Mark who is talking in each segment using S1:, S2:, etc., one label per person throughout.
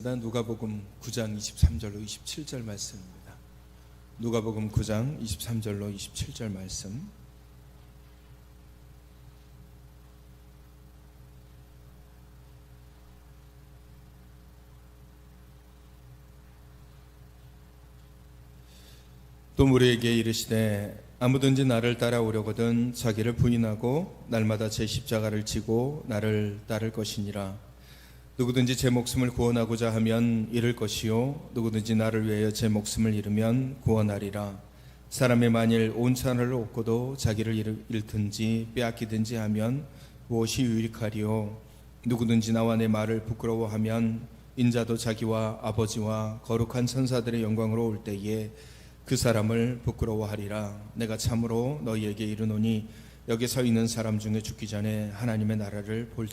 S1: 누가복음 9장 23절로 27절 말씀입니다. 누가복음 9장 23절로 27절 말씀. 또 무리에게 이르시되 아무든지 나를 따라오려거든 자기를 부인하고 날마다 제 십자가를 지고 나를 따를 것이니라. 누구든지 제 목숨을 구원하고자 하면 잃을 것이요 누구든지 나를 위하여 제 목숨을 잃으면 구원하리라. 사람이 만일 온 산을 얻고도 자기를 잃든지 빼앗기든지 하면 무엇이 유익하리요. 누구든지 나와 내 말을 부끄러워하면 인자도 자기와 아버지와 거룩한 천사들의 영광으로 올 때에 그 사람을 부끄러워하리라. 내가 참으로 너희에게 이르노니 여기 서 있는 사람 중에 죽기 전에 하나님의 나라를 볼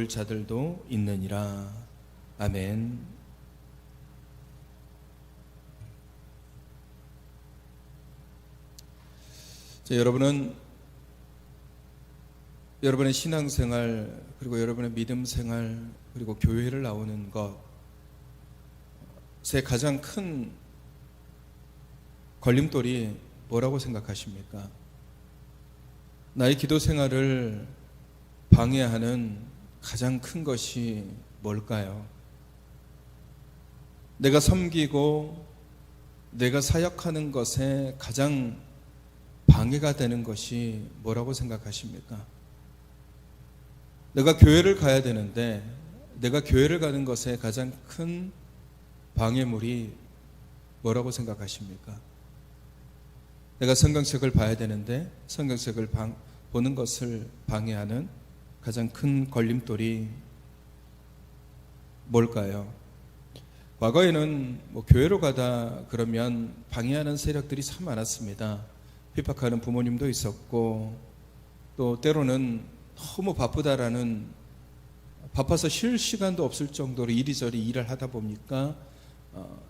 S1: 자들도 있느니라. 아멘. 자, 여러분은 여러분의 신앙생활 그리고 여러분의 믿음생활 그리고 교회를 나오는 것의 가장 큰 걸림돌이 뭐라고 생각하십니까? 나의 기도 생활을 방해하는 가장 큰 것이 뭘까요? 내가 섬기고 내가 사역하는 것에 가장 방해가 되는 것이 뭐라고 생각하십니까? 내가 교회를 가야 되는데 내가 교회를 가는 것에 가장 큰 방해물이 뭐라고 생각하십니까? 내가 성경책을 봐야 되는데 성경책을 보는 것을 방해하는 가장 큰 걸림돌이 뭘까요? 과거에는 교회로 가다 그러면 방해하는 세력들이 참 많았습니다. 핍박하는 부모님도 있었고 또 때로는 너무 바쁘다라는 바빠서 쉴 시간도 없을 정도로 이리저리 일을 하다 보니까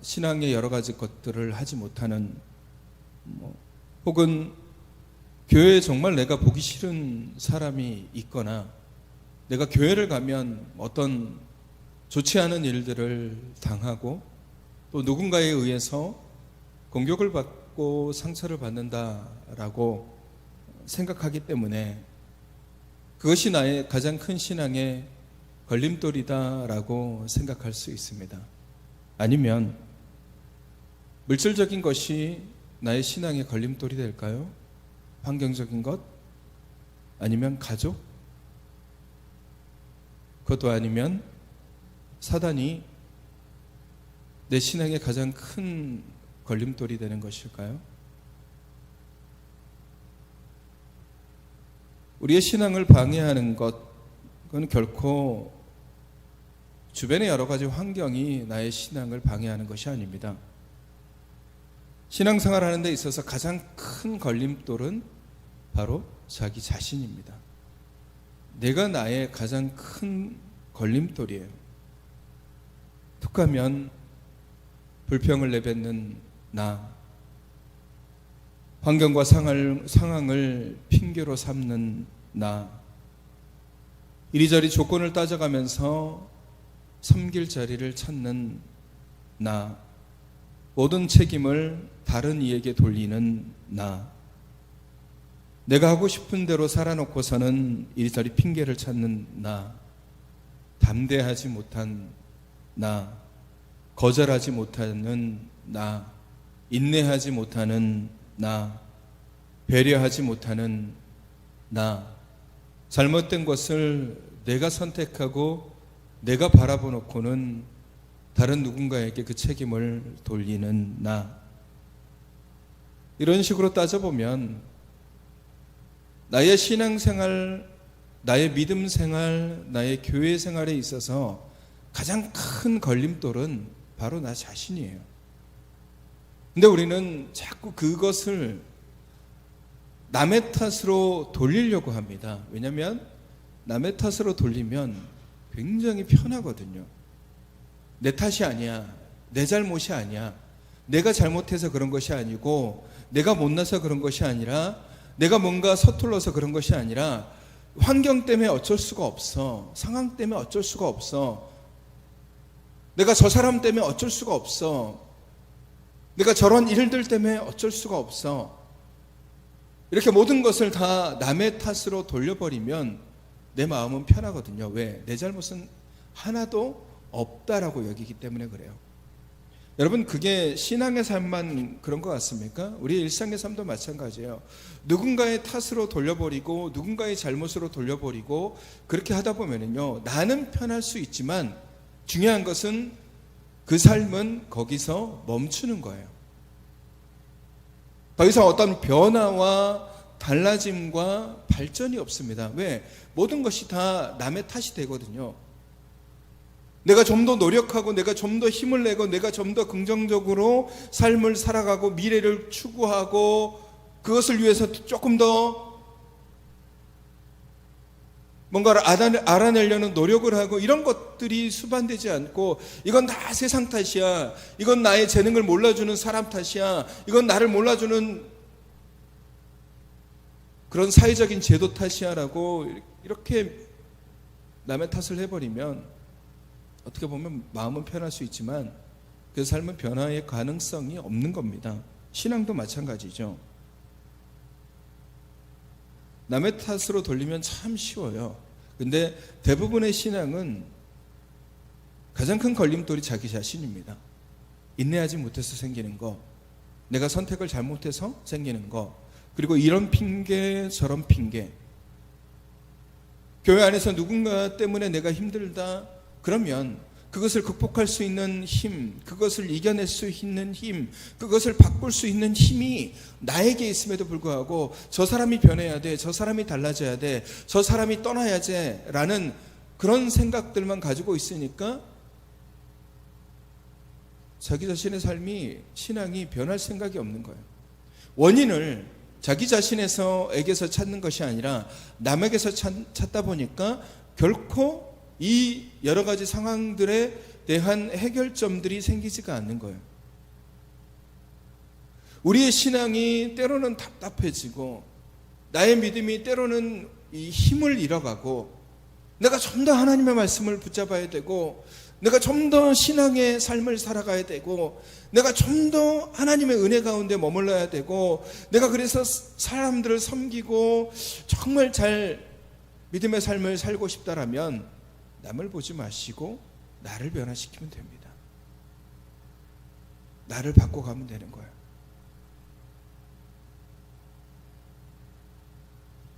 S1: 신앙의 여러 가지 것들을 하지 못하는 혹은 교회에 정말 내가 보기 싫은 사람이 있거나 내가 교회를 가면 어떤 좋지 않은 일들을 당하고 또 누군가에 의해서 공격을 받고 상처를 받는다라고 생각하기 때문에 그것이 나의 가장 큰 신앙의 걸림돌이다라고 생각할 수 있습니다. 아니면 물질적인 것이 나의 신앙의 걸림돌이 될까요? 환경적인 것? 아니면 가족? 그것도 아니면 사단이 내 신앙의 가장 큰 걸림돌이 되는 것일까요? 우리의 신앙을 방해하는 것, 그건 결코 주변의 여러 가지 환경이 나의 신앙을 방해하는 것이 아닙니다. 신앙생활 하는 데 있어서 가장 큰 걸림돌은 바로 자기 자신입니다. 내가 나의 가장 큰 걸림돌이에요. 툭하면 불평을 내뱉는 나, 환경과 상황을 핑계로 삼는 나, 이리저리 조건을 따져가면서 섬길 자리를 찾는 나, 모든 책임을 다른 이에게 돌리는 나, 내가 하고 싶은 대로 살아놓고서는 이리저리 핑계를 찾는 나, 담대하지 못한 나, 거절하지 못하는 나, 인내하지 못하는 나, 배려하지 못하는 나, 잘못된 것을 내가 선택하고 내가 바라보놓고는 다른 누군가에게 그 책임을 돌리는 나. 이런 식으로 따져보면 나의 신앙생활, 나의 믿음생활, 나의 교회생활에 있어서 가장 큰 걸림돌은 바로 나 자신이에요. 근데 우리는 자꾸 그것을 남의 탓으로 돌리려고 합니다. 왜냐하면 남의 탓으로 돌리면 굉장히 편하거든요. 내 탓이 아니야, 내 잘못이 아니야, 내가 잘못해서 그런 것이 아니고 내가 못나서 그런 것이 아니라 내가 뭔가 서툴러서 그런 것이 아니라 환경 때문에 어쩔 수가 없어, 상황 때문에 어쩔 수가 없어, 내가 저 사람 때문에 어쩔 수가 없어. 내가 저런 일들 때문에 어쩔 수가 없어. 이렇게 모든 것을 다 남의 탓으로 돌려버리면 내 마음은 편하거든요. 왜? 내 잘못은 하나도 없다라고 여기기 때문에 그래요. 여러분, 그게 신앙의 삶만 그런 것 같습니까? 우리 일상의 삶도 마찬가지예요. 누군가의 탓으로 돌려버리고 누군가의 잘못으로 돌려버리고 그렇게 하다 보면요, 나는 편할 수 있지만 중요한 것은 그 삶은 거기서 멈추는 거예요. 더 이상 어떤 변화와 달라짐과 발전이 없습니다. 왜? 모든 것이 다 남의 탓이 되거든요. 내가 좀 더 노력하고 내가 좀 더 힘을 내고 내가 좀 더 긍정적으로 삶을 살아가고 미래를 추구하고 그것을 위해서 조금 더 뭔가를 알아내려는 노력을 하고 이런 것들이 수반되지 않고 이건 다 세상 탓이야. 이건 나의 재능을 몰라주는 사람 탓이야. 이건 나를 몰라주는 그런 사회적인 제도 탓이야라고 이렇게 남의 탓을 해버리면 어떻게 보면 마음은 편할 수 있지만 그 삶은 변화의 가능성이 없는 겁니다. 신앙도 마찬가지죠. 남의 탓으로 돌리면 참 쉬워요. 근데 대부분의 신앙은 가장 큰 걸림돌이 자기 자신입니다. 인내하지 못해서 생기는 거, 내가 선택을 잘못해서 생기는 거, 그리고 이런 핑계 저런 핑계. 교회 안에서 누군가 때문에 내가 힘들다 그러면 그것을 극복할 수 있는 힘, 그것을 이겨낼 수 있는 힘, 그것을 바꿀 수 있는 힘이 나에게 있음에도 불구하고 저 사람이 변해야 돼, 저 사람이 달라져야 돼, 저 사람이 떠나야 돼 라는 그런 생각들만 가지고 있으니까 자기 자신의 삶이, 신앙이 변할 생각이 없는 거예요. 원인을 자기 자신에게서 찾는 것이 아니라 남에게서 찾다 보니까 결코 이 여러 가지 상황들에 대한 해결점들이 생기지가 않는 거예요. 우리의 신앙이 때로는 답답해지고 나의 믿음이 때로는 이 힘을 잃어가고 내가 좀 더 하나님의 말씀을 붙잡아야 되고 내가 좀 더 신앙의 삶을 살아가야 되고 내가 좀 더 하나님의 은혜 가운데 머물러야 되고 내가 그래서 사람들을 섬기고 정말 잘 믿음의 삶을 살고 싶다라면 남을 보지 마시고 나를 변화시키면 됩니다. 나를 바꿔가면 되는 거예요.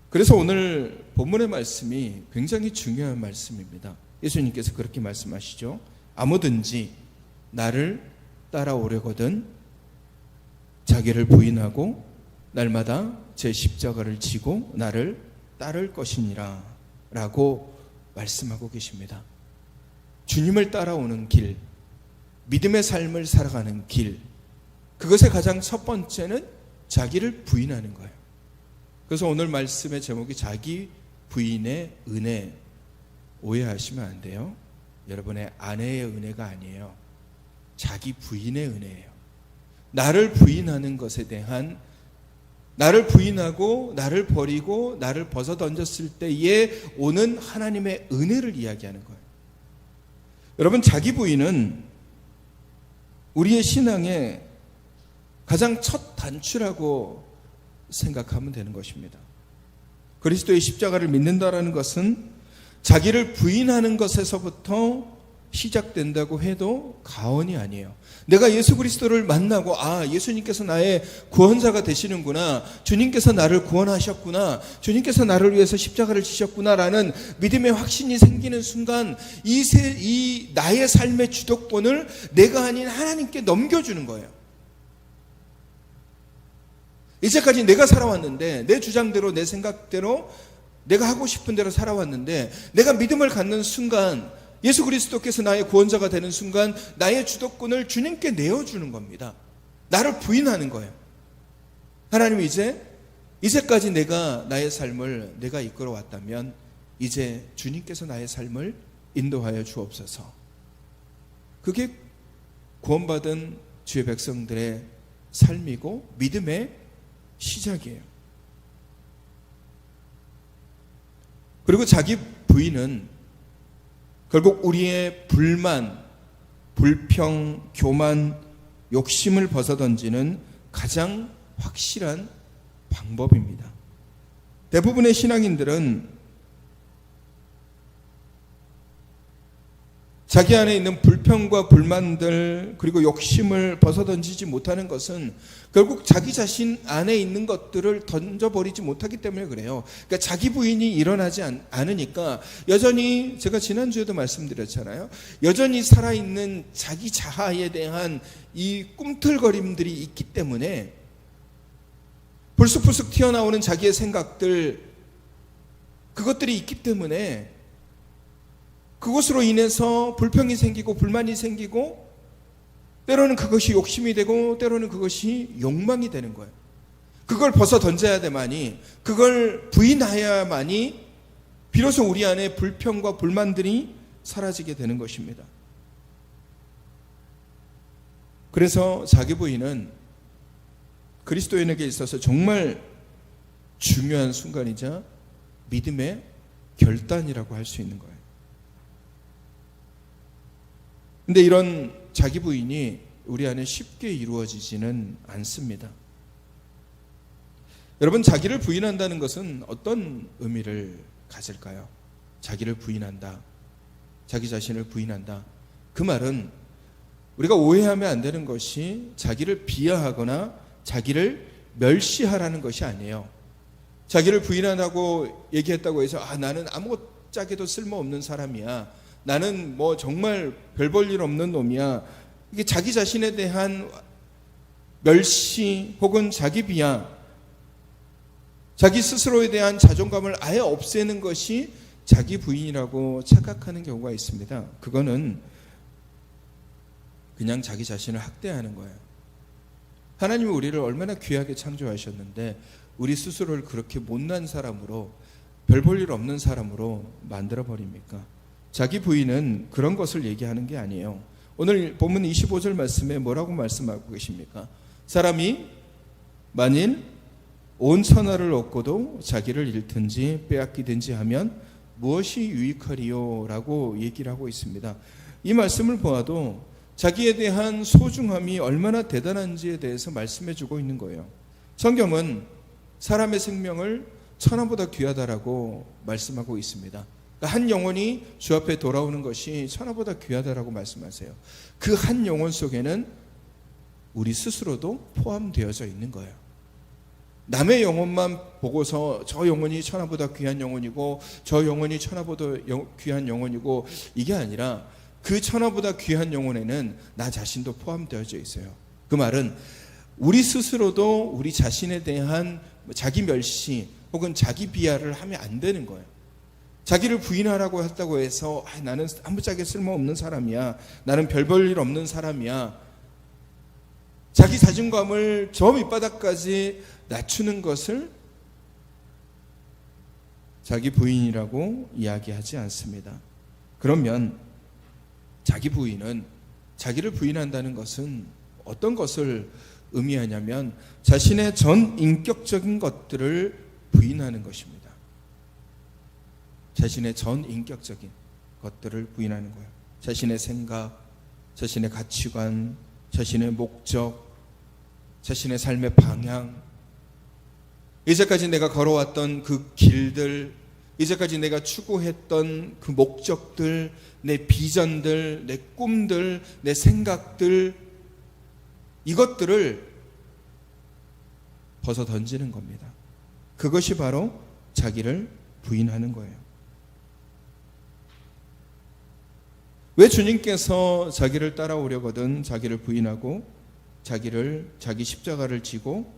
S1: 그래서 오늘 본문의 말씀이 굉장히 중요한 말씀입니다. 예수님께서 그렇게 말씀하시죠. 아무든지 나를 따라오려거든 자기를 부인하고 날마다 제 십자가를 지고 나를 따를 것이니라 라고 말씀하고 계십니다. 주님을 따라오는 길, 믿음의 삶을 살아가는 길, 그것의 가장 첫 번째는 자기를 부인하는 거예요. 그래서 오늘 말씀의 제목이 자기 부인의 은혜. 오해하시면 안 돼요. 여러분의 아내의 은혜가 아니에요. 자기 부인의 은혜예요. 나를 부인하는 것에 대한, 나를 부인하고 나를 버리고 나를 벗어던졌을 때에 오는 하나님의 은혜를 이야기하는 거예요. 여러분, 자기 부인은 우리의 신앙의 가장 첫 단추라고 생각하면 되는 것입니다. 그리스도의 십자가를 믿는다라는 것은 자기를 부인하는 것에서부터 시작된다고 해도 과언이 아니에요. 내가 예수 그리스도를 만나고 예수님께서 나의 구원자가 되시는구나, 주님께서 나를 구원하셨구나, 주님께서 나를 위해서 십자가를 지셨구나 라는 믿음의 확신이 생기는 순간 이 나의 삶의 주도권을 내가 아닌 하나님께 넘겨주는 거예요. 이제까지 내가 살아왔는데 내 주장대로 내 생각대로 내가 하고 싶은 대로 살아왔는데 내가 믿음을 갖는 순간, 예수 그리스도께서 나의 구원자가 되는 순간 나의 주도권을 주님께 내어주는 겁니다. 나를 부인하는 거예요. 하나님, 이제까지 내가 나의 삶을 내가 이끌어왔다면 이제 주님께서 나의 삶을 인도하여 주옵소서. 그게 구원받은 주의 백성들의 삶이고 믿음의 시작이에요. 그리고 자기 부인은 결국 우리의 불만, 불평, 교만, 욕심을 벗어던지는 가장 확실한 방법입니다. 대부분의 신앙인들은 자기 안에 있는 불평과 불만들 그리고 욕심을 벗어던지지 못하는 것은 결국 자기 자신 안에 있는 것들을 던져버리지 못하기 때문에 그래요. 그러니까 자기 부인이 일어나지 않으니까 여전히, 제가 지난주에도 말씀드렸잖아요, 여전히 살아있는 자기 자아에 대한 이 꿈틀거림들이 있기 때문에, 불쑥불쑥 튀어나오는 자기의 생각들, 그것들이 있기 때문에 그것으로 인해서 불평이 생기고 불만이 생기고, 때로는 그것이 욕심이 되고 때로는 그것이 욕망이 되는 거예요. 그걸 벗어 던져야 되마니, 그걸 부인해야만이 비로소 우리 안에 불평과 불만들이 사라지게 되는 것입니다. 그래서 자기 부인은 그리스도인에게 있어서 정말 중요한 순간이자 믿음의 결단이라고 할 수 있는 거예요. 근데 이런 자기 부인이 우리 안에 쉽게 이루어지지는 않습니다. 여러분, 자기를 부인한다는 것은 어떤 의미를 가질까요? 자기를 부인한다, 자기 자신을 부인한다. 그 말은 우리가 오해하면 안 되는 것이 자기를 비하하거나 자기를 멸시하라는 것이 아니에요. 자기를 부인한다고 얘기했다고 해서 나는 아무짝에도 쓸모없는 사람이야, 나는 뭐 정말 별 볼 일 없는 놈이야, 이게 자기 자신에 대한 멸시 혹은 자기 비하, 자기 스스로에 대한 자존감을 아예 없애는 것이 자기 부인이라고 착각하는 경우가 있습니다. 그거는 그냥 자기 자신을 학대하는 거예요. 하나님이 우리를 얼마나 귀하게 창조하셨는데 우리 스스로를 그렇게 못난 사람으로, 별 볼 일 없는 사람으로 만들어버립니까? 자기 부인은 그런 것을 얘기하는 게 아니에요. 오늘 본문 25절 말씀에 뭐라고 말씀하고 계십니까? 사람이 만일 온 천하를 얻고도 자기를 잃든지 빼앗기든지 하면 무엇이 유익하리요? 라고 얘기를 하고 있습니다. 이 말씀을 보아도 자기에 대한 소중함이 얼마나 대단한지에 대해서 말씀해 주고 있는 거예요. 성경은 사람의 생명을 천하보다 귀하다라고 말씀하고 있습니다. 한 영혼이 주 앞에 돌아오는 것이 천하보다 귀하다라고 말씀하세요. 그 한 영혼 속에는 우리 스스로도 포함되어져 있는 거예요. 남의 영혼만 보고서 저 영혼이 천하보다 귀한 영혼이고 저 영혼이 천하보다 귀한 영혼이고, 이게 아니라 그 천하보다 귀한 영혼에는 나 자신도 포함되어져 있어요. 그 말은 우리 스스로도 우리 자신에 대한 자기 멸시 혹은 자기 비하를 하면 안 되는 거예요. 자기를 부인하라고 했다고 해서 나는 아무짝에 쓸모없는 사람이야, 나는 별 볼 일 없는 사람이야, 자기 자존감을 저 밑바닥까지 낮추는 것을 자기 부인이라고 이야기하지 않습니다. 그러면 자기 부인은, 자기를 부인한다는 것은 어떤 것을 의미하냐면 자신의 전 인격적인 것들을 부인하는 것입니다. 자신의 전 인격적인 것들을 부인하는 거예요. 자신의 생각, 자신의 가치관, 자신의 목적, 자신의 삶의 방향, 이제까지 내가 걸어왔던 그 길들, 이제까지 내가 추구했던 그 목적들, 내 비전들, 내 꿈들, 내 생각들, 이것들을 벗어 던지는 겁니다. 그것이 바로 자기를 부인하는 거예요. 왜 주님께서 자기를 따라오려거든 자기를 부인하고 자기 십자가를 지고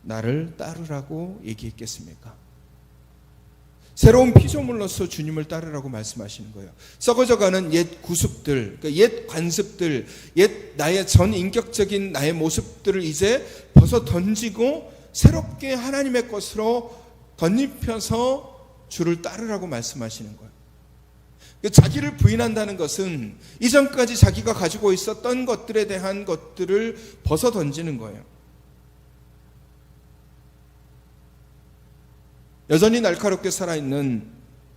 S1: 나를 따르라고 얘기했겠습니까? 새로운 피조물로서 주님을 따르라고 말씀하시는 거예요. 썩어져가는 옛 구습들, 그러니까 옛 관습들, 옛 나의 전 인격적인 나의 모습들을 이제 벗어 던지고 새롭게 하나님의 것으로 덧입혀서 주를 따르라고 말씀하시는 거예요. 자기를 부인한다는 것은 이전까지 자기가 가지고 있었던 것들에 대한 것들을 벗어 던지는 거예요. 여전히 날카롭게 살아있는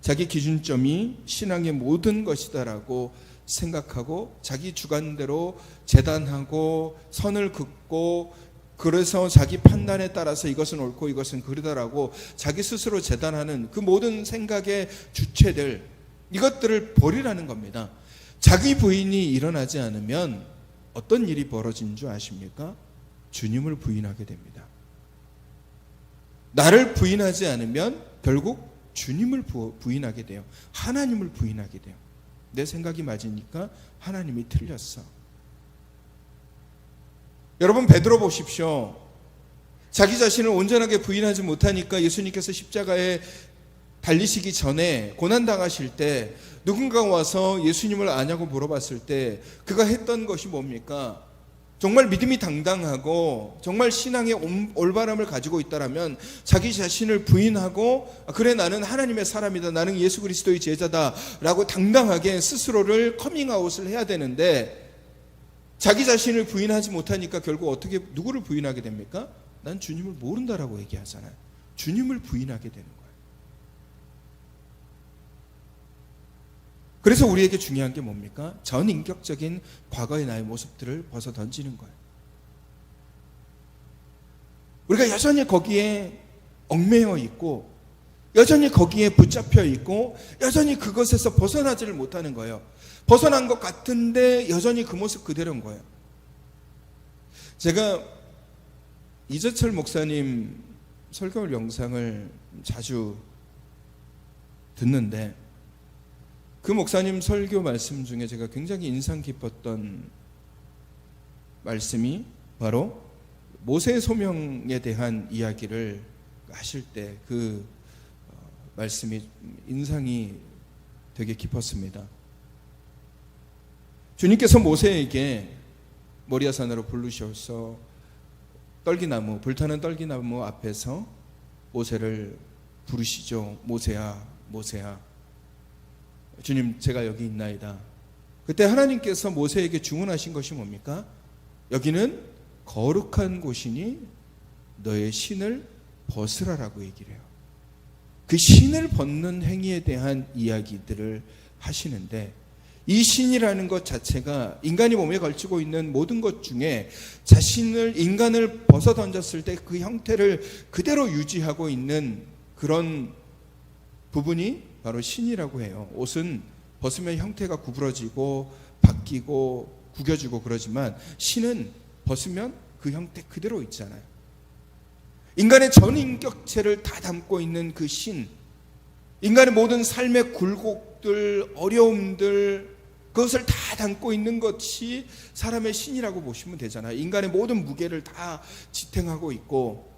S1: 자기 기준점이 신앙의 모든 것이다라고 생각하고 자기 주관대로 재단하고 선을 긋고, 그래서 자기 판단에 따라서 이것은 옳고 이것은 그르다라고 자기 스스로 재단하는 그 모든 생각의 주체들, 이것들을 버리라는 겁니다. 자기 부인이 일어나지 않으면 어떤 일이 벌어진 줄 아십니까? 주님을 부인하게 됩니다. 나를 부인하지 않으면 결국 주님을 부인하게 돼요. 하나님을 부인하게 돼요. 내 생각이 맞으니까 하나님이 틀렸어. 여러분, 베드로 보십시오. 자기 자신을 온전하게 부인하지 못하니까 예수님께서 십자가에 달리시기 전에 고난당하실 때 누군가가 와서 예수님을 아냐고 물어봤을 때 그가 했던 것이 뭡니까? 정말 믿음이 당당하고 정말 신앙의 올바름을 가지고 있다라면 자기 자신을 부인하고, 그래 나는 하나님의 사람이다, 나는 예수 그리스도의 제자다 라고 당당하게 스스로를 커밍아웃을 해야 되는데, 자기 자신을 부인하지 못하니까 결국 어떻게 누구를 부인하게 됩니까? 난 주님을 모른다라고 얘기하잖아요. 주님을 부인하게 되는 거예요. 그래서 우리에게 중요한 게 뭡니까? 전인격적인 과거의 나의 모습들을 벗어 던지는 거예요. 우리가 여전히 거기에 얽매여 있고, 여전히 거기에 붙잡혀 있고, 여전히 그것에서 벗어나지를 못하는 거예요. 벗어난 것 같은데 여전히 그 모습 그대로인 거예요. 제가 이재철 목사님 설교 영상을 자주 듣는데, 그 목사님 설교 말씀 중에 제가 굉장히 인상 깊었던 말씀이 바로 모세 소명에 대한 이야기를 하실 때 그 말씀이 인상이 되게 깊었습니다. 주님께서 모세에게 모리아산으로 부르셔서 떨기나무, 불타는 떨기나무 앞에서 모세를 부르시죠. 모세야, 모세야, 주님 제가 여기 있나이다. 그때 하나님께서 모세에게 주문하신 것이 뭡니까? 여기는 거룩한 곳이니 너의 신을 벗으라라고 얘기를 해요. 그 신을 벗는 행위에 대한 이야기들을 하시는데, 이 신이라는 것 자체가 인간이 몸에 걸치고 있는 모든 것 중에 인간을 벗어 던졌을 때 그 형태를 그대로 유지하고 있는 그런 부분이 바로 신이라고 해요. 옷은 벗으면 형태가 구부러지고 바뀌고 구겨지고 그러지만 신은 벗으면 그 형태 그대로 있잖아요. 인간의 전인격체를 다 담고 있는 그 신, 인간의 모든 삶의 굴곡들, 어려움들, 그것을 다 담고 있는 것이 사람의 신이라고 보시면 되잖아요. 인간의 모든 무게를 다 지탱하고 있고,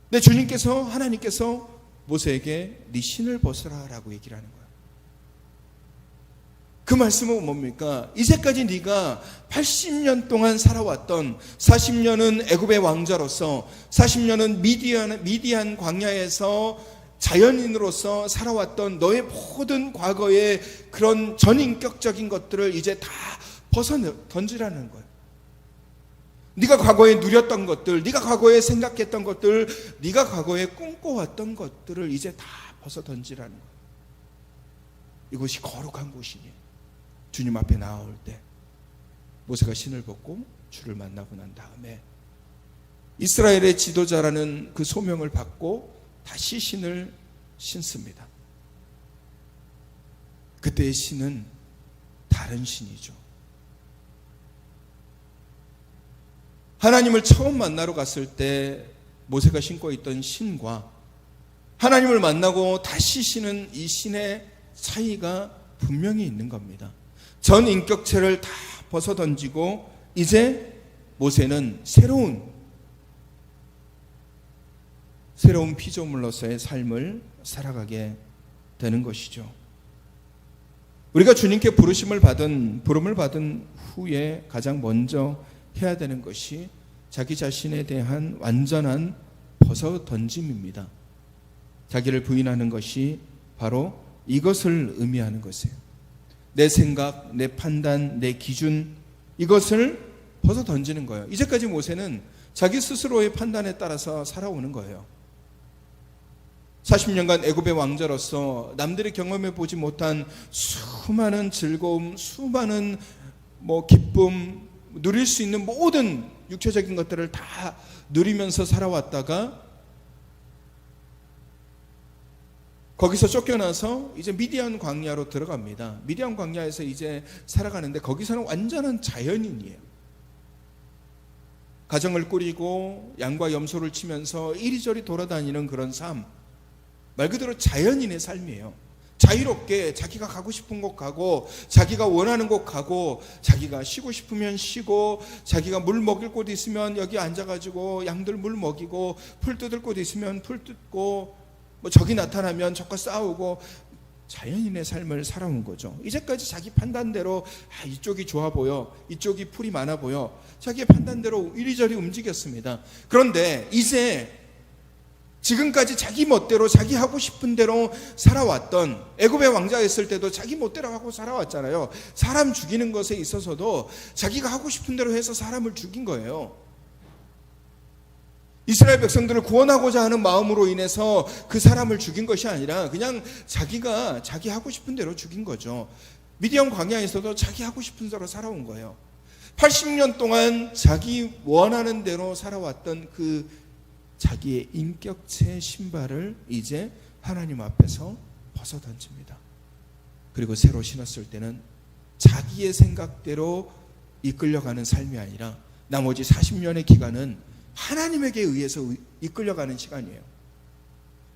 S1: 근데 주님께서, 하나님께서 모세에게 네 신을 벗으라 라고 얘기를 하는 거예요. 그 말씀은 뭡니까? 이제까지 네가 80년 동안 살아왔던, 40년은 애굽의 왕자로서, 40년은 미디안 광야에서 자연인으로서 살아왔던 너의 모든 과거의 그런 전인격적인 것들을 이제 다 벗어 던지라는 거예요. 네가 과거에 누렸던 것들, 네가 과거에 생각했던 것들, 네가 과거에 꿈꿔왔던 것들을 이제 다 벗어 던지라는 거예요. 이곳이 거룩한 곳이니 주님 앞에 나아올 때 모세가 신을 벗고 주를 만나고 난 다음에 이스라엘의 지도자라는 그 소명을 받고 다시 신을 신습니다. 그때의 신은 다른 신이죠. 하나님을 처음 만나러 갔을 때 모세가 신고 있던 신과 하나님을 만나고 다시 신은 이 신의 차이가 분명히 있는 겁니다. 전 인격체를 다 벗어 던지고 이제 모세는 새로운 피조물로서의 삶을 살아가게 되는 것이죠. 우리가 주님께 부름을 받은 후에 가장 먼저 해야 되는 것이 자기 자신에 대한 완전한 벗어 던짐입니다. 자기를 부인하는 것이 바로 이것을 의미하는 것이에요. 내 생각, 내 판단, 내 기준, 이것을 벗어 던지는 거예요. 이제까지 모세는 자기 스스로의 판단에 따라서 살아오는 거예요. 40년간 애굽의 왕자로서 남들이 경험해 보지 못한 수많은 즐거움, 수많은 기쁨, 누릴 수 있는 모든 육체적인 것들을 다 누리면서 살아왔다가 거기서 쫓겨나서 이제 미디안 광야로 들어갑니다. 미디안 광야에서 이제 살아가는데 거기서는 완전한 자연인이에요. 가정을 꾸리고 양과 염소를 치면서 이리저리 돌아다니는 그런 삶, 말 그대로 자연인의 삶이에요. 자유롭게 자기가 가고 싶은 곳 가고, 자기가 원하는 곳 가고, 자기가 쉬고 싶으면 쉬고, 자기가 물 먹일 곳 있으면 여기 앉아가지고 양들 물 먹이고, 풀 뜯을 곳 있으면 풀 뜯고, 적이 나타나면 적과 싸우고, 자연인의 삶을 살아온 거죠. 이제까지 자기 판단대로 이쪽이 좋아 보여, 이쪽이 풀이 많아 보여, 자기의 판단대로 이리저리 움직였습니다. 그런데 이제 지금까지 자기 멋대로 자기 하고 싶은 대로 살아왔던, 애굽의 왕자였을 때도 자기 멋대로 하고 살아왔잖아요. 사람 죽이는 것에 있어서도 자기가 하고 싶은 대로 해서 사람을 죽인 거예요. 이스라엘 백성들을 구원하고자 하는 마음으로 인해서 그 사람을 죽인 것이 아니라 그냥 자기가 자기 하고 싶은 대로 죽인 거죠. 미디안 광야에서도 자기 하고 싶은 대로 살아온 거예요. 80년 동안 자기 원하는 대로 살아왔던 그 자기의 인격체 신발을 이제 하나님 앞에서 벗어던집니다. 그리고 새로 신었을 때는 자기의 생각대로 이끌려가는 삶이 아니라 나머지 40년의 기간은 하나님에게 의해서 이끌려가는 시간이에요.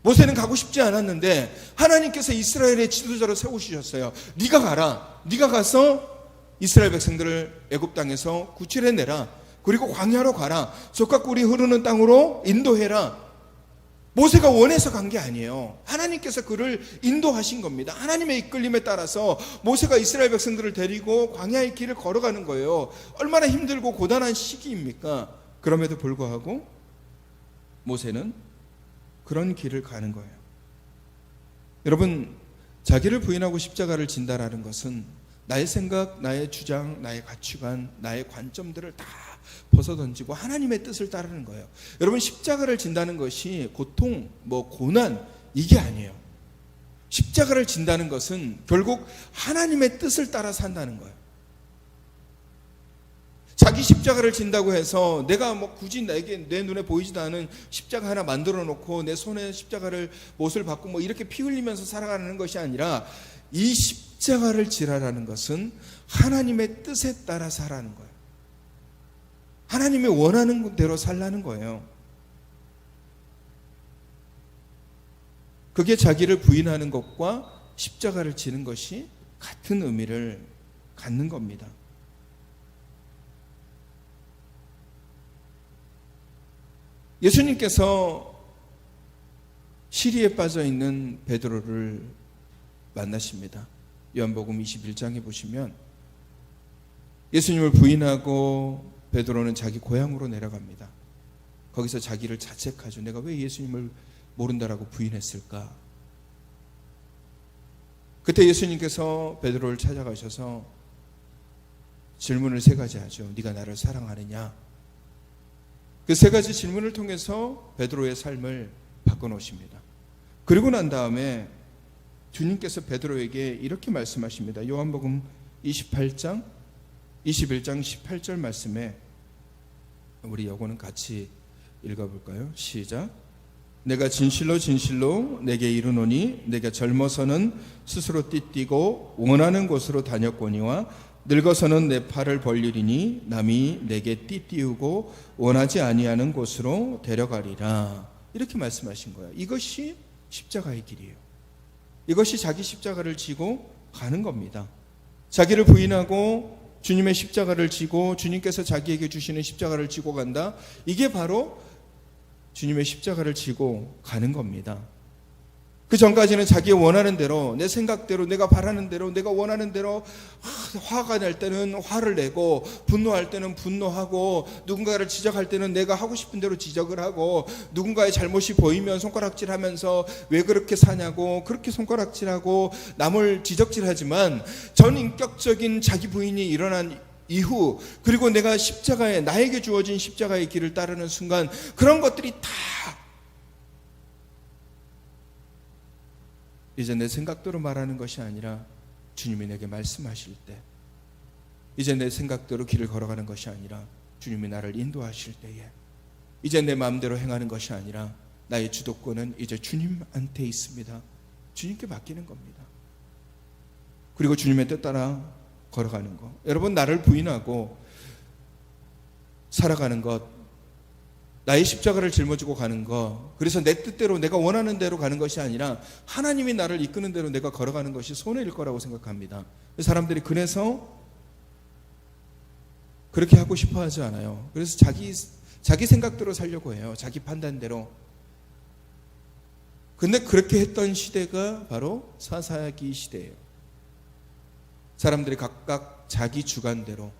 S1: 모세는 가고 싶지 않았는데 하나님께서 이스라엘의 지도자로 세우셨어요. 네가 가라. 네가 가서 이스라엘 백성들을 애굽 땅에서 구출해내라. 그리고 광야로 가라. 젖과 꿀이 흐르는 땅으로 인도해라. 모세가 원해서 간 게 아니에요. 하나님께서 그를 인도하신 겁니다. 하나님의 이끌림에 따라서 모세가 이스라엘 백성들을 데리고 광야의 길을 걸어가는 거예요. 얼마나 힘들고 고단한 시기입니까? 그럼에도 불구하고 모세는 그런 길을 가는 거예요. 여러분, 자기를 부인하고 십자가를 진다라는 것은 나의 생각, 나의 주장, 나의 가치관, 나의 관점들을 다 벗어던지고 하나님의 뜻을 따르는 거예요. 여러분, 십자가를 진다는 것이 고통, 고난, 이게 아니에요. 십자가를 진다는 것은 결국 하나님의 뜻을 따라 산다는 거예요. 자기 십자가를 진다고 해서 내가 굳이 내 눈에 보이지도 않은 십자가 하나 만들어 놓고 내 손에 십자가를 못을 받고 이렇게 피 흘리면서 살아가는 것이 아니라, 이 십자가를 지라라는 것은 하나님의 뜻에 따라 살라는 거예요. 하나님이 원하는 대로 살라는 거예요. 그게 자기를 부인하는 것과 십자가를 지는 것이 같은 의미를 갖는 겁니다. 예수님께서 시리에 빠져 있는 베드로를 만나십니다. 요한복음 21장에 보시면 예수님을 부인하고 베드로는 자기 고향으로 내려갑니다. 거기서 자기를 자책하죠. 내가 왜 예수님을 모른다라고 부인했을까? 그때 예수님께서 베드로를 찾아가셔서 질문을 3가지 하죠. 네가 나를 사랑하느냐? 그 3가지 질문을 통해서 베드로의 삶을 바꿔놓으십니다. 그리고 난 다음에 주님께서 베드로에게 이렇게 말씀하십니다. 요한복음 21장 18절 말씀에 우리 요거는 같이 읽어볼까요? 시작. 내가 진실로 진실로 내게 이르노니 내가 젊어서는 스스로 띠뛰고 원하는 곳으로 다녔거니와 늙어서는 내 팔을 벌리리니 남이 내게 띠띠우고 원하지 아니하는 곳으로 데려가리라. 이렇게 말씀하신 거예요. 이것이 십자가의 길이에요. 이것이 자기 십자가를 지고 가는 겁니다. 자기를 부인하고 주님의 십자가를 지고 주님께서 자기에게 주시는 십자가를 지고 간다. 이게 바로 주님의 십자가를 지고 가는 겁니다. 그 전까지는 자기 원하는 대로, 내 생각대로, 내가 바라는 대로, 내가 원하는 대로 화가 날 때는 화를 내고, 분노할 때는 분노하고, 누군가를 지적할 때는 내가 하고 싶은 대로 지적을 하고, 누군가의 잘못이 보이면 손가락질하면서 왜 그렇게 사냐고 그렇게 손가락질하고 남을 지적질하지만, 전인격적인 자기 부인이 일어난 이후, 그리고 내가 나에게 주어진 십자가의 길을 따르는 순간 그런 것들이 다 이제 내 생각대로 말하는 것이 아니라 주님이 내게 말씀하실 때, 이제 내 생각대로 길을 걸어가는 것이 아니라 주님이 나를 인도하실 때에, 이제 내 마음대로 행하는 것이 아니라 나의 주도권은 이제 주님한테 있습니다. 주님께 맡기는 겁니다. 그리고 주님의 뜻 따라 걸어가는 것. 여러분, 나를 부인하고 살아가는 것, 나의 십자가를 짊어지고 가는 것, 그래서 내 뜻대로 내가 원하는 대로 가는 것이 아니라 하나님이 나를 이끄는 대로 내가 걸어가는 것이 손해일 거라고 생각합니다. 사람들이 그래서 그렇게 하고 싶어 하지 않아요. 그래서 자기 생각대로 살려고 해요. 자기 판단대로. 근데 그렇게 했던 시대가 바로 사사기 시대예요. 사람들이 각각 자기 주관대로,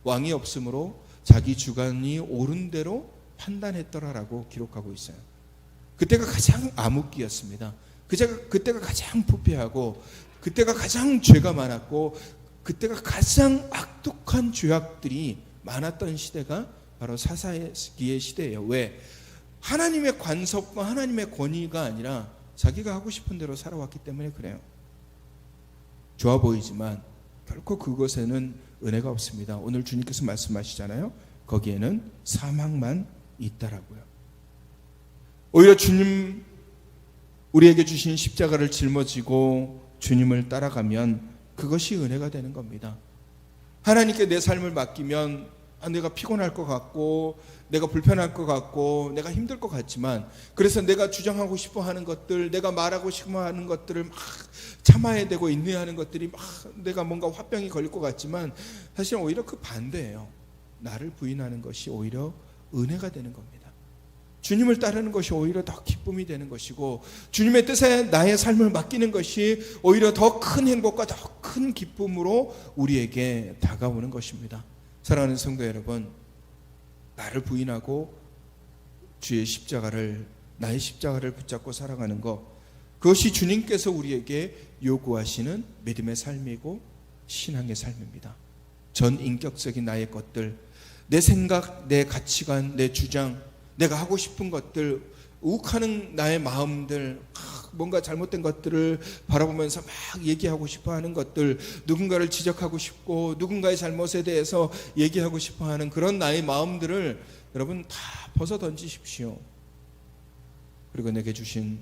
S1: 왕이 없으므로 자기 주관이 옳은 대로 판단했더라라고 기록하고 있어요. 그때가 가장 암흑기였습니다. 그때가 가장 부패하고, 그때가 가장 죄가 많았고, 그때가 가장 악독한 죄악들이 많았던 시대가 바로 사사기의 시대예요. 왜? 하나님의 관섭과 하나님의 권위가 아니라 자기가 하고 싶은 대로 살아왔기 때문에 그래요. 좋아 보이지만 결코 그것에는 은혜가 없습니다. 오늘 주님께서 말씀하시잖아요. 거기에는 사망만 있다라고요. 오히려 주님, 우리에게 주신 십자가를 짊어지고 주님을 따라가면 그것이 은혜가 되는 겁니다. 하나님께 내 삶을 맡기면 내가 피곤할 것 같고, 내가 불편할 것 같고, 내가 힘들 것 같지만, 그래서 내가 주장하고 싶어 하는 것들, 내가 말하고 싶어 하는 것들을 막 참아야 되고 인내해야 하는 것들이 막 내가 뭔가 화병이 걸릴 것 같지만, 사실 오히려 그 반대예요. 나를 부인하는 것이 오히려 은혜가 되는 겁니다. 주님을 따르는 것이 오히려 더 기쁨이 되는 것이고, 주님의 뜻에 나의 삶을 맡기는 것이 오히려 더 큰 행복과 더 큰 기쁨으로 우리에게 다가오는 것입니다. 사랑하는 성도 여러분, 나를 부인하고 주의 십자가를, 나의 십자가를 붙잡고 살아가는 것, 그것이 주님께서 우리에게 요구하시는 믿음의 삶이고 신앙의 삶입니다. 전 인격적인 나의 것들, 내 생각, 내 가치관, 내 주장, 내가 하고 싶은 것들, 욱하는 나의 마음들, 뭔가 잘못된 것들을 바라보면서 막 얘기하고 싶어 하는 것들, 누군가를 지적하고 싶고 누군가의 잘못에 대해서 얘기하고 싶어 하는 그런 나의 마음들을 여러분 다 벗어 던지십시오. 그리고 내게 주신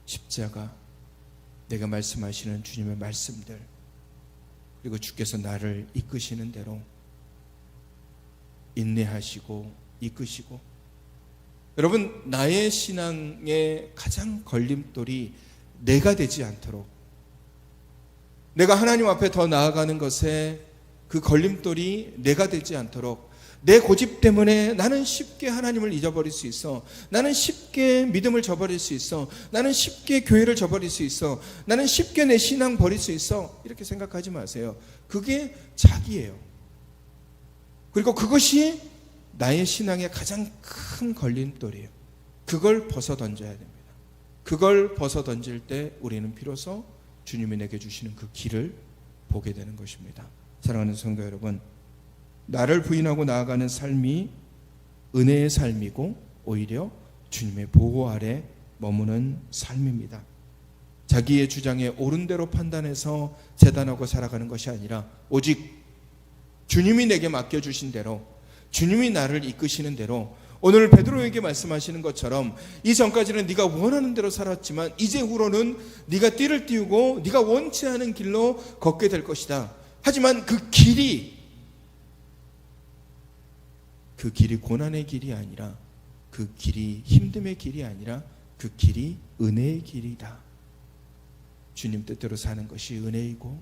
S1: 십자가, 내가 말씀하시는 주님의 말씀들, 그리고 주께서 나를 이끄시는 대로 인내하시고 이끄시고, 여러분, 나의 신앙의 가장 걸림돌이 내가 되지 않도록, 내가 하나님 앞에 더 나아가는 것에 그 걸림돌이 내가 되지 않도록, 내 고집 때문에 나는 쉽게 하나님을 잊어버릴 수 있어, 나는 쉽게 믿음을 저버릴 수 있어, 나는 쉽게 교회를 저버릴 수 있어, 나는 쉽게 내 신앙 버릴 수 있어, 이렇게 생각하지 마세요. 그게 자기예요. 그리고 그것이 나의 신앙의 가장 큰 걸림돌이에요. 그걸 벗어 던져야 됩니다. 그걸 벗어 던질 때 우리는 비로소 주님이 내게 주시는 그 길을 보게 되는 것입니다. 사랑하는 성도 여러분, 나를 부인하고 나아가는 삶이 은혜의 삶이고 오히려 주님의 보호 아래 머무는 삶입니다. 자기의 주장에 옳은 대로 판단해서 재단하고 살아가는 것이 아니라 오직 주님이 내게 맡겨주신 대로, 주님이 나를 이끄시는 대로, 오늘 베드로에게 말씀하시는 것처럼 이전까지는 네가 원하는 대로 살았지만 이제후로는 네가 띠를 띄우고 네가 원치 않은 길로 걷게 될 것이다. 하지만 그 길이 고난의 길이 아니라, 그 길이 힘듦의 길이 아니라 그 길이 은혜의 길이다. 주님 뜻대로 사는 것이 은혜이고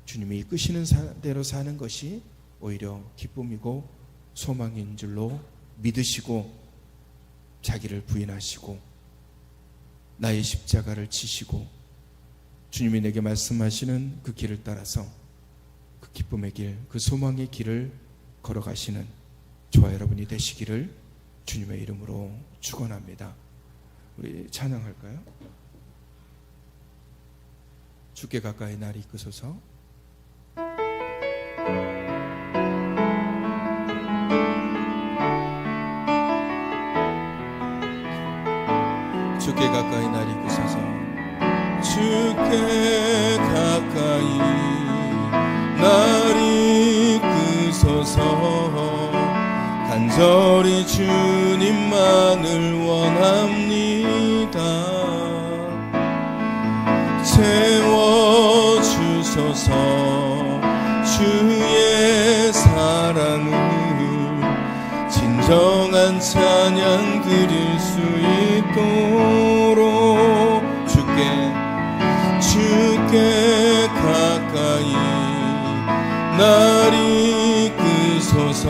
S1: 주님이 이끄시는 대로 사는 것이 오히려 기쁨이고 소망인 줄로 믿으시고 자기를 부인하시고 나의 십자가를 지시고 주님이 내게 말씀하시는 그 길을 따라서 그 기쁨의 길, 그 소망의 길을 걸어가시는 저와 여러분이 되시기를 주님의 이름으로 축원합니다. 우리 찬양할까요? 주께 가까이 나를 이끄소서. 주께 가까이 나를 이끄소서. 주께 가까이 날 이끄소서. 간절히 주님만을 원합니다. 채워주소서. 주의 사랑을 진정한 찬양 드릴 수 있도록 주께 가까이 날 이끄소서.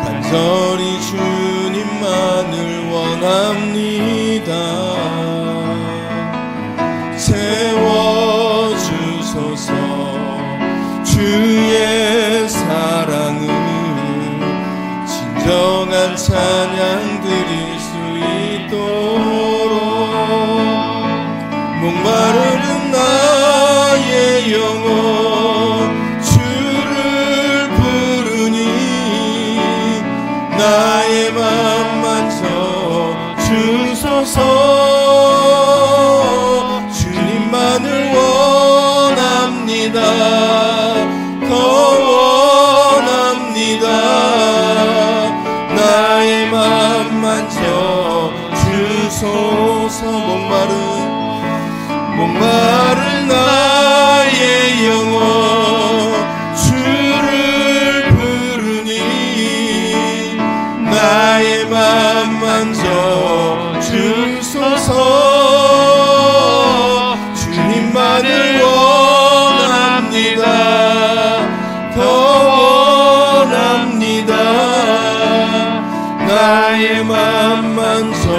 S1: 간절히 주님만을 원합니다. 채워주소서. 주의 사랑을 진정한 찬양 드릴 수 있도록 목마르는 나의 영혼 주를 부르니 나의 맘 만져 주소서. 주님만을 원합니다. 더 원합니다. 나의 맘 만져 주소서. 목마른 나의 영혼 주를 부르니 나의 맘 만져 주소서. 주님만을 원합니다. 더 원합니다. 나의 맘 만져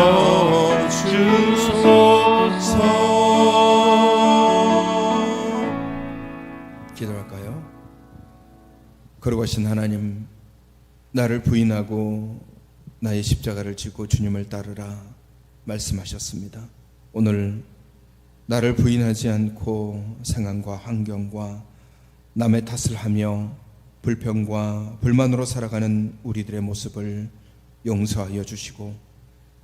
S1: 주소서. 기도할까요? 거룩하신 하나님, 나를 부인하고 나의 십자가를 지고 주님을 따르라 말씀하셨습니다. 오늘 나를 부인하지 않고 상황과 환경과 남의 탓을 하며 불평과 불만으로 살아가는 우리들의 모습을 용서하여 주시고,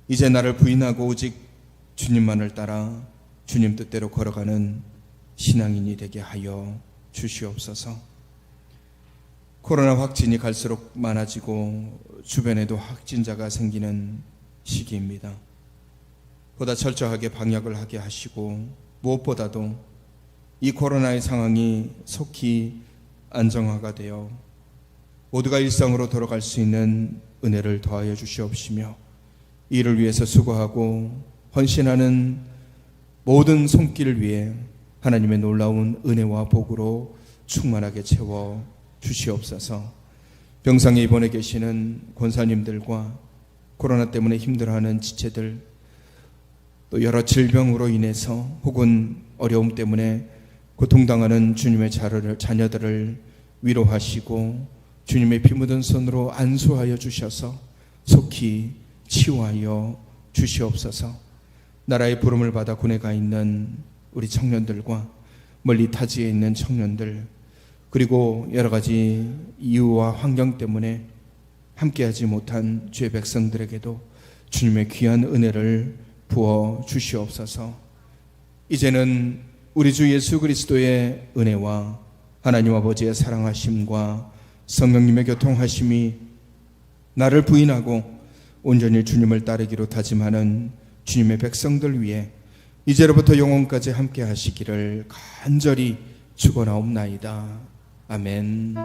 S1: 이제 나를 부인하고 오직 주님만을 따라 주님 뜻대로 걸어가는 신앙인이 되게 하여 주시옵소서. 코로나 확진이 갈수록 많아지고 주변에도 확진자가 생기는 시기입니다. 보다 철저하게 방역을 하게 하시고, 무엇보다도 이 코로나의 상황이 속히 안정화가 되어 모두가 일상으로 돌아갈 수 있는 은혜를 더하여 주시옵시며, 이를 위해서 수고하고 헌신하는 모든 손길을 위해 하나님의 놀라운 은혜와 복으로 충만하게 채워 주시옵소서. 병상에 입원해 계시는 권사님들과 코로나 때문에 힘들어하는 지체들, 또 여러 질병으로 인해서 혹은 어려움 때문에 고통당하는 주님의 자녀들을 위로하시고 주님의 피 묻은 손으로 안수하여 주셔서 속히 치유하여 주시옵소서. 나라의 부름을 받아 군에 가 있는 우리 청년들과 멀리 타지에 있는 청년들, 그리고 여러 가지 이유와 환경 때문에 함께하지 못한 주의 백성들에게도 주님의 귀한 은혜를 부어 주시옵소서. 이제는 우리 주 예수 그리스도의 은혜와 하나님 아버지의 사랑하심과 성령님의 교통하심이 나를 부인하고 온전히 주님을 따르기로 다짐하는 주님의 백성들 위해 이제로부터 영원까지 함께 하시기를 간절히 축원하옵나이다. 아멘.